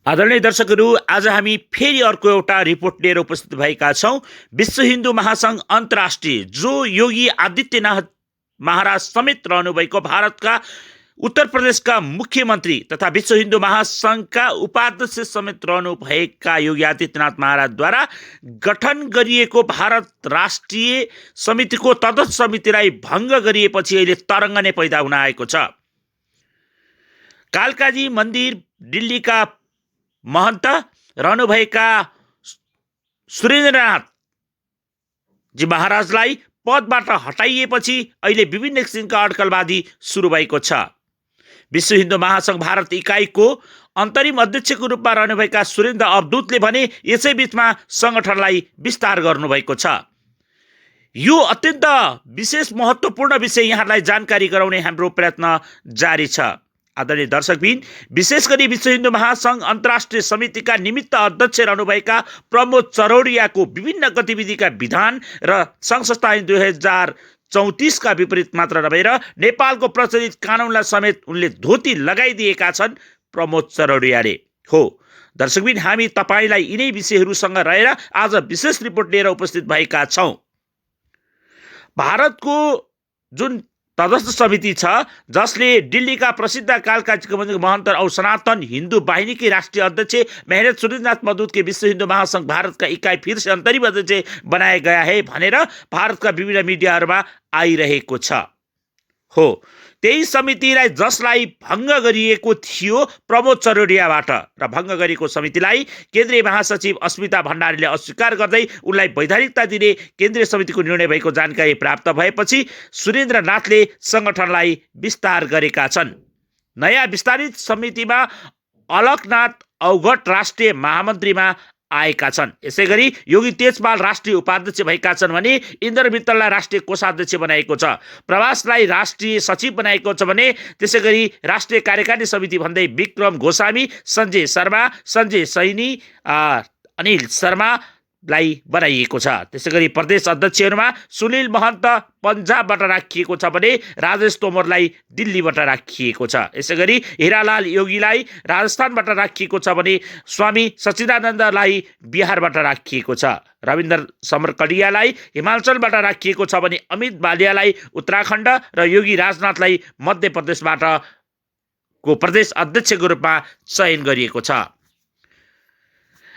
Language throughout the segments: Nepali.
आदरणीय दर्शकहरू, आज हामी फेरि अर्को एउटा रिपोर्ट लिएर उपस्थित भएका छौँ। विश्व हिन्दू महासङ्घ अन्तर्राष्ट्रिय, जो योगी आदित्यनाथ महाराज समेत रहनुभएको भारतका उत्तर प्रदेशका मुख्यमन्त्री तथा विश्व हिन्दू महासङ्घका उपाध्यक्ष समेत रहनुभएका योगी आदित्यनाथ महाराजद्वारा गठन गरिएको भारत राष्ट्रिय समितिको तदर्थ समितिलाई भङ्ग गरिएपछि अहिले तरङ्ग नै पैदा हुन आएको छ। कालकाजी मन्दिर दिल्लीका महन्त रहनुभएका सुरेन्द्रनाथ जी महाराजलाई पदबाट हटाइएपछि अहिले विभिन्न किसिमका अड्कलवादी सुरु भएको छ। विश्व हिन्दू महासङ्घ भारत इकाइको अन्तरिम अध्यक्षको रूपमा रहनुभएका सुरेन्द्र अवधूतले भने यसै बीचमा सङ्गठनलाई विस्तार गर्नुभएको छ। यो अत्यन्त विशेष महत्त्वपूर्ण विषय यहाँलाई जानकारी गराउने हाम्रो प्रयत्न जारी छ। आदरणीय दर्शकबिन, विशेष गरी विश्व हिन्दू महासङ्घ अन्तर्राष्ट्रिय समितिका निमित्त अध्यक्ष रहनुभएका प्रमोद चरौडियाको विभिन्न गतिविधिका विधान र सङ्घ संस्था ऐन 2034 विपरीत मात्र नभएर नेपालको प्रचलित कानुनलाई समेत उनले धोती लगाइदिएका छन् प्रमोद चरौडियाले। हो दर्शकबिन, हामी तपाईँलाई यिनै विषयहरूसँग रहेर आज विशेष रिपोर्ट लिएर उपस्थित भएका छौँ। भारतको जुन तदस्थ समिति छ, जसले दिल्लीका प्रसिद्ध कालकाजीको महन्त और सनातन हिन्दू वाहिनी राष्ट्रिय अध्यक्ष मेहनत सुरेन्द्रनाथ मधुतके विश्व हिन्दू महासङ्घ भारतका इकाइ फिर से अन्तरिम अध्यक्ष बनाए गया है भनेर भारतका विभिन्न मिडियाहरूमा आइरहेको छ। हो त्यही समितिलाई जसलाई भङ्ग गरिएको थियो प्रमोद चरौडियाबाट, र भङ्ग गरेको समितिलाई केन्द्रीय महासचिव अस्मिता भण्डारीले अस्वीकार गर्दै उनलाई वैधानिकता दिने केन्द्रीय समितिको निर्णय भएको जानकारी प्राप्त भएपछि सुरेन्द्रनाथले सङ्गठनलाई विस्तार गरेका छन्। नयाँ विस्तारित समितिमा अलकनाथ अवघट राष्ट्रिय महामन्त्रीमा आएका छन्। यसै गरी योगी तेजपाल राष्ट्रिय उपाध्यक्ष भएका छन् भने इन्द्र मित्तललाई राष्ट्रिय कोषाध्यक्ष बनाएको छ। प्रवासलाई राष्ट्रिय सचिव बनाएको छ भने त्यसै गरी राष्ट्रिय कार्यकारिणी समिति भन्दै विक्रम गोस्वामी, सञ्जय शर्मा, सञ्जय सैनी, अनिल शर्मालाई बनाइएको छ। त्यसै गरी प्रदेश अध्यक्षहरूमा सुनिल महन्त पन्जाबबाट राखिएको छ भने राजेश तोमरलाई दिल्लीबाट राखिएको छ। यसै गरी हिरालाल योगीलाई राजस्थानबाट राखिएको छ भने स्वामी सच्चिदानन्दलाई बिहारबाट राखिएको छ। रविन्द्र समरकडियालाई हिमाचलबाट राखिएको छ भने अमित बालियालाई उत्तराखण्ड र योगी राजनाथलाई मध्य प्रदेशबाट को प्रदेश अध्यक्षको रूपमा चयन गरिएको छ।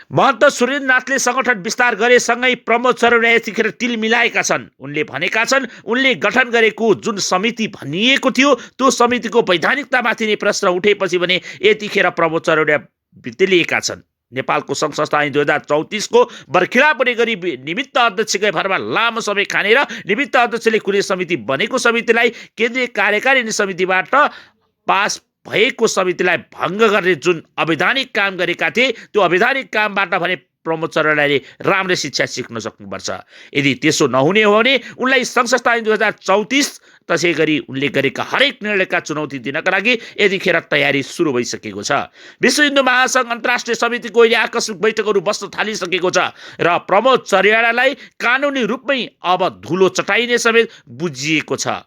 महन्त सुरेन्द्रनाथले सङ्गठन विस्तार गरेसँगै प्रमोद चरौडिया यतिखेर तिल मिलाएका छन्। उनले भनेका छन् उनले गठन गरेको जुन समिति भनिएको थियो त्यो समितिको वैधानिकतामाथि नै प्रश्न उठेपछि भने यतिखेर प्रमोद चरौडिया भित्रिएका छन्। नेपालको सङ्घ संस्था ऐन 2034 बर्खिलापने गरी निमित्त अध्यक्षकै भरमा लामो समय खानेर निमित्त अध्यक्षले कुनै समिति बनेको समितिलाई केन्द्रीय कार्यकारिणी समितिबाट पास भएको समितिलाई भङ्ग गर्ने जुन अवैधानिक काम गरेका थिए त्यो अवैधानिक कामबाट भने प्रमोद चरौडियाले राम्रै शिक्षा सिक्न सक्नुपर्छ। यदि त्यसो नहुने हो भने उनलाई सङ्घ संस्था ऐन 2034 त्यसै गरी उनले गरेका हरेक निर्णयका चुनौती दिनका लागि यतिखेर तयारी सुरु भइसकेको छ। विश्व हिन्दू महासङ्घ अन्तर्राष्ट्रिय समितिको अहिले आकस्मिक बैठकहरू बस्न थालिसकेको छ र प्रमोद चरौडियालाई कानुनी रूपमै अब धुलो चटाइने समेत बुझिएको छ।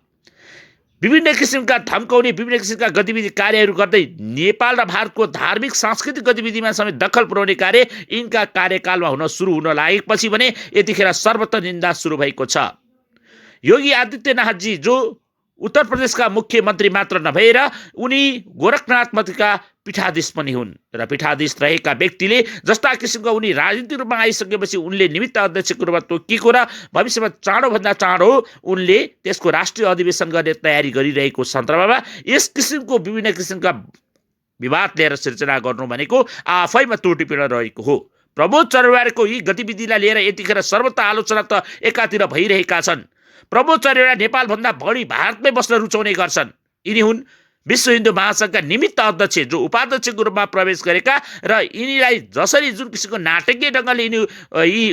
विभिन्न किसिमका धम्काउने विभिन्न किसिमका गतिविधि कार्यहरू गर्दै नेपाल र भारतको धार्मिक सांस्कृतिक गतिविधिमा समेत दखल पुर्याउने कार्य यिनका कार्यकालमा सुरु हुन लागेपछि भने यतिखेर सर्वत्र निन्दा सुरु भएको छ। योगी आदित्यनाथजी जो उत्तर प्रदेशका मुख्यमन्त्री मात्र नभएर उनी गोरखनाथ मठका पीठाधीश पनि हुन् र पीठाधीश रहेका व्यक्तिले जस्ता किसिमका उनी राजनीतिक रूपमा आइसकेपछि उनले निमित्त अध्यक्षको रूपमा तोकिएको र भविष्यमा चाँडोभन्दा चाँडो उनले त्यसको राष्ट्रिय अधिवेशन गर्ने तयारी गरिरहेको सन्दर्भमा यस किसिमको विभिन्न किसिमका विवाद लिएर सिर्जना गर्नु भनेको आफैमा त्रुटिपूर्ण रहेको हो। प्रमोद चरौडियाको यी गतिविधिलाई लिएर यतिखेर सर्वत्र आलोचना त एकातिर भइरहेका छन्। प्रमोद चरौडिया नेपालभन्दा बढी भारतमै बस्न रुचाउने गर्छन्। यिनी हुन् विश्व हिन्दू महासङ्घका निमित्त अध्यक्ष जो उपाध्यक्षको रूपमा प्रवेश गरेका र यिनीलाई जसरी जुन किसिमको नाटकीय ढङ्गले यी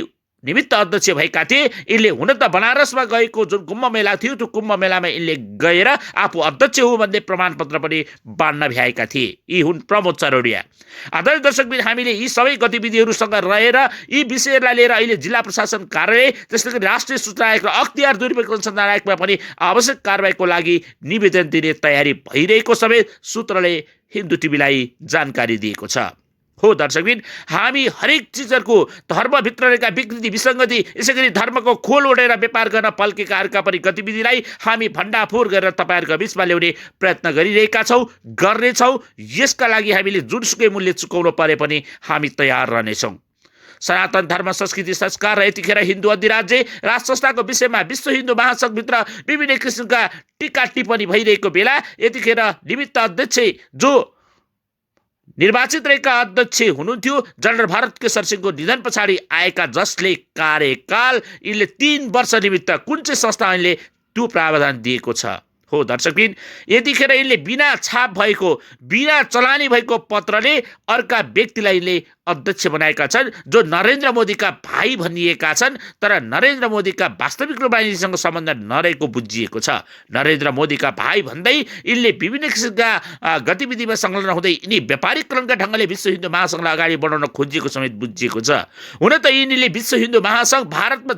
निमित्त अध्यक्ष भएका थिए, यिनले हुन त बनारसमा गएको जुन कुम्भ मेला थियो त्यो कुम्भ मेलामा यिनले गएर आफू अध्यक्ष हो भन्ने प्रमाणपत्र पनि बाँड्न भ्याएका थिए। यी हुन् प्रमोद चरौडिया। आदरणीय दर्शकबिन, हामीले यी सबै गतिविधिहरूसँग रहेर यी विषयहरूलाई लिएर अहिले जिल्ला प्रशासन कार्यालय त्यसै गरी राष्ट्रिय सूचना आयोग र अख्तियार दुरुपयोग अनुसन्धान आयोगमा पनि आवश्यक कारबाहीको लागि निवेदन दिने तयारी भइरहेको समेत सूत्रले हिन्दू टिभीलाई जानकारी दिएको छ। हो दर्शकबिन, हामी हरेक चिजहरूको धर्मभित्र रहेका विकृति विसङ्गति, यसै गरी धर्मको खोल ओढेर व्यापार गर्न पल्केकाहरूका पनि गतिविधिलाई हामी भण्डाफोर गरेर तपाईँहरूको बिचमा ल्याउने प्रयत्न गरिरहेका छौँ, गर्नेछौँ। यसका लागि हामीले जुनसुकै मूल्य चुकाउनु परे पनि हामी तयार रहनेछौँ। सनातन धर्म संस्कृति संस्कार र यतिखेर हिन्दू अधिराज्य राष्ट्र संस्थाको विषयमा विश्व हिन्दू महासङ्घभित्र विभिन्न किसिमका टीका टिप्पणी भइरहेको बेला यतिखेर निमित्त अध्यक्ष जो निर्वाचित रहेका अध्यक्ष हुनुहुन्थ्यो जनरल भारत केशर सिंहको निधन पछाडि आएका, जसले कार्यकाल यिनले 3 वर्ष निमित्त कुन चाहिँ संस्था ऐनले त्यो प्रावधान दिएको छ। हो दर्शकबिन, यतिखेर यिनले बिना छाप भएको, बिना चलानी भएको पत्रले अर्का व्यक्तिलाई यिनले अध्यक्ष बनाएका छन्, जो नरेन्द्र मोदीका भाइ भनिएका छन्, तर नरेन्द्र मोदीका वास्तविक रूपमा यिनीसँग सम्बन्ध नरहेको बुझिएको छ। नरेन्द्र मोदीका भाइ भन्दै यिनले विभिन्न किसिमका गतिविधिमा संलग्न हुँदै यिनी व्यापारीकरणका ढङ्गले विश्व हिन्दू महासङ्घलाई अगाडि बढाउन खोजिएको समेत बुझिएको छ। हुन त यिनीले विश्व हिन्दू महासङ्घ भारतमा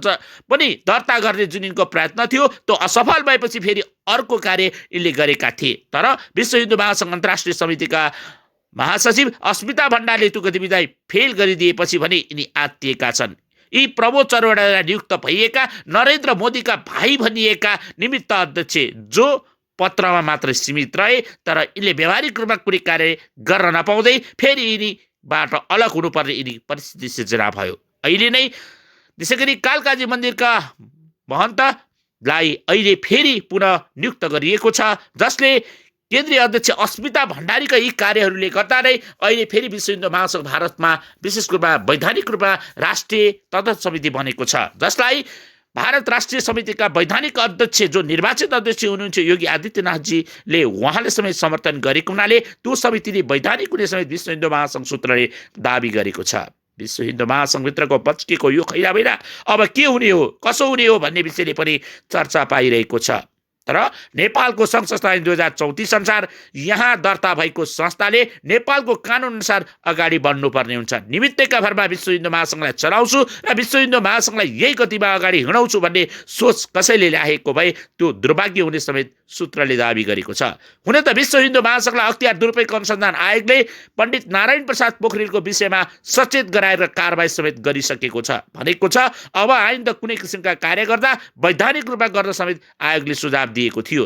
पनि दर्ता गर्ने जुन यिनको प्रयत्न थियो त्यो असफल भएपछि फेरि अर्को कार्य यिनले गरेका थिए। तर विश्व हिन्दू महासङ्घ अन्तर्राष्ट्रिय समितिका महासचिव अस्मिता भण्डारले त्यो गतिविधिलाई फेल गरिदिएपछि भने यिनी आत्तिएका छन्। यी प्रमोद चरवटाद्वारा नियुक्त भइएका नरेन्द्र मोदीका भाइ भनिएका निमित्त अध्यक्ष जो पत्रमा मात्र सीमित रहे, तर यिनले व्यावहारिक रूपमा कुनै कार्य गर्न नपाउँदै फेरि यिनीबाट अलग हुनुपर्ने यिनी परिस्थिति सिर्जना भयो। अहिले नै त्यसै गरी कालकाजी मन्दिरका महन्तलाई अहिले फेरि पुनः नियुक्त गरिएको छ, जसले केन्द्रीय अध्यक्ष अस्मिता भण्डारीका यी कार्यहरूले गर्दा नै अहिले फेरि विश्व हिन्दू महासङ्घ भारतमा विशेष रूपमा वैधानिक रूपमा राष्ट्रिय तदर्थ समिति बनेको छ, जसलाई भारत राष्ट्रिय समितिका वैधानिक अध्यक्ष जो निर्वाचित अध्यक्ष हुनुहुन्छ योगी आदित्यनाथजीले उहाँले समेत समर्थन गरेको हुनाले त्यो समितिले वैधानिक हुने समेत विश्व हिन्दू महासङ्घ सूत्रले दाबी गरेको छ। विश्व हिन्दू महासङ्घभित्रको पच्किएको यो खैराबैरा अब के हुने हो, कसो हुने हो भन्ने विषयले पनि चर्चा पाइरहेको छ। तर नेपालको सङ्घ संस्था ऐन 2034 अनुसार यहाँ दर्ता भएको संस्थाले नेपालको कानुन अनुसार अगाडि बढ्नुपर्ने हुन्छ। निमित्तका भरमा विश्व हिन्दू महासङ्घलाई चलाउँछु र विश्व हिन्दू महासङ्घलाई यही गतिमा अगाडि हिँडाउँछु भन्ने सोच कसैले ल्याएको भए त्यो दुर्भाग्य हुने समेत सूत्रले दाबी गरेको छ। हुन त विश्व हिन्दू महासङ्घलाई अख्तियार दुरुपयोग अनुसन्धान आयोगले पण्डित नारायण प्रसाद पोखरेलको विषयमा सचेत गराएर कारबाही समेत गरिसकेको छ, भनेको छ अब आइन्दा कुनै किसिमका कार्य गर्दा वैधानिक रूपमा गर्न समेत आयोगले सुझाव दिएको थियो।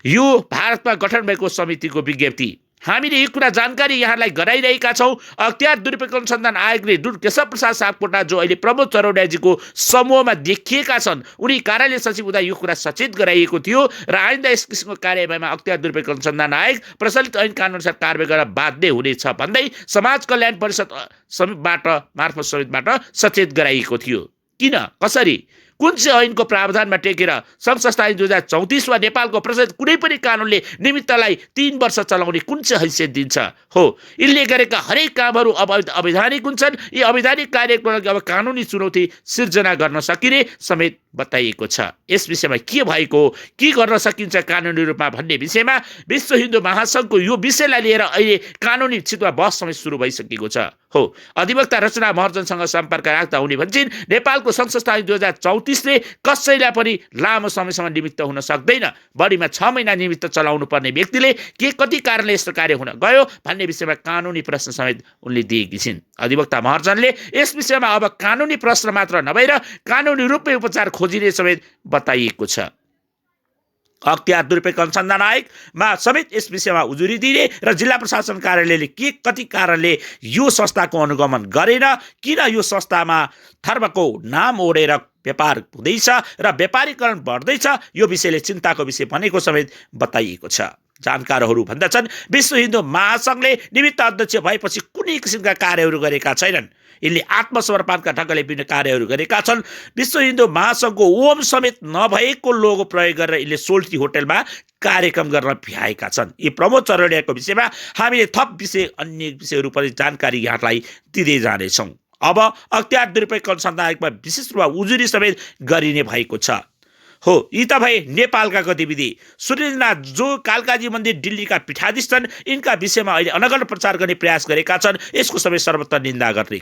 यो भारतमा गठन भएको समितिको विज्ञप्ति हामीले यो कुरा जानकारी यहाँलाई गराइरहेका छौँ। अख्तियार दुरुपयोग अनुसन्धान आयोगले डुन केशव प्रसाद सापकोटा जो अहिले प्रमोद चरौडियाजीको समूहमा देखिएका छन्, उनी कार्यालय सचिव हुँदा यो कुरा सचेत गराइएको थियो र आइन्दा यस किसिमको कार्यवाहीमा अख्तियार दुरुपयोग अनुसन्धान आयोग प्रचलित ऐन कानुन अनुसार कारबाही गर्न बाध्य हुनेछ भन्दै समाज कल्याण परिषद मार्फत समितिबाट सचेत गराइएको थियो। किन, कसरी, कुन चाहिँ ऐनको प्रावधानमा टेकेर सङ्घ संस्था ऐन 2034 वा नेपालको प्रचलित कुनै पनि कानुनले निमित्तलाई 3 वर्ष चलाउने कुन चाहिँ हैसियत दिन्छ? हो, यिनले गरेका हरेक कामहरू अब अवैधानिक हुन्छन्। यी अवैधानिक कार्यको लागि अब कानुनी चुनौती सिर्जना गर्न सकिने समेत बताइएको छ। यस विषयमा के भएको, के गर्न सकिन्छ कानुनी रूपमा भन्ने विषयमा विश्व हिन्दू महासङ्घको यो विषयलाई लिएर अहिले कानुनी क्षेत्रमा बहस समेत सुरु भइसकेको छ। हो, अधिवक्ता रचना महर्जनसँग सम्पर्क राख्दा उनी भन्छन् नेपालको सङ्घ संस्था ऐन 2034 ले कसैलाई पनि लामो समयसम्म निमित्त हुन सक्दैन। बढीमा 6 महिना निमित्त चलाउनु पर्ने व्यक्तिले के कति कारणले यस्तो कार्य हुन गयो भन्ने विषयमा कानुनी प्रश्न समेत उनले दिएकी छिन्। अधिवक्ता महर्जनले यस विषयमा अब कानुनी प्रश्न मात्र नभएर कानुनी रूपमै उपचार खोजिने समेत बताइएको छ। अख्तियार दुरुपयोग अनुसन्धान आयोगमा समेत यस विषयमा उजुरी दिने र जिल्ला प्रशासन कार्यालयले के कति कारणले यो संस्थाको अनुगमन गरेन, किन यो संस्थामा धर्मको नाम ओढेर व्यापार हुँदैछ र व्यापारीकरण बढ्दैछ, यो विषयले चिन्ताको विषय बनेको समेत बताइएको छ। जानकारहरू भन्दछन् विश्व हिन्दू महासङ्घले निमित्त अध्यक्ष भएपछि कुनै किसिमका कार्यहरू गरेका छैनन्। यिनले आत्मसमर्पणका ढङ्गले विभिन्न कार्यहरू गरेका छन्। विश्व हिन्दू महासङ्घको ओम समेत नभएको लोगो प्रयोग गरेर यिनले सोल्टी होटलमा कार्यक्रम गर्न भ्याएका छन्। यी प्रमोद चरौडियाको विषयमा हामीले थप विषय अन्य विषयहरू पनि जानकारी यहाँलाई दिँदै जानेछौँ। अब अख्तियार दुरुपयोग अनुसन्धान आयोगमा विशेष रूपमा उजुरी समेत गरिने भएको छ। हो, यी त भए नेपालका गतिविधि। सुरेन्द्रनाथ जो कालकाजी मन्दिर दिल्लीका पीठाधीश छन्, यिनका विषयमा अहिले अनगढ प्रचार गर्ने प्रयास गरेका छन्। यसको सबै सर्वत्र निन्दा गर्ने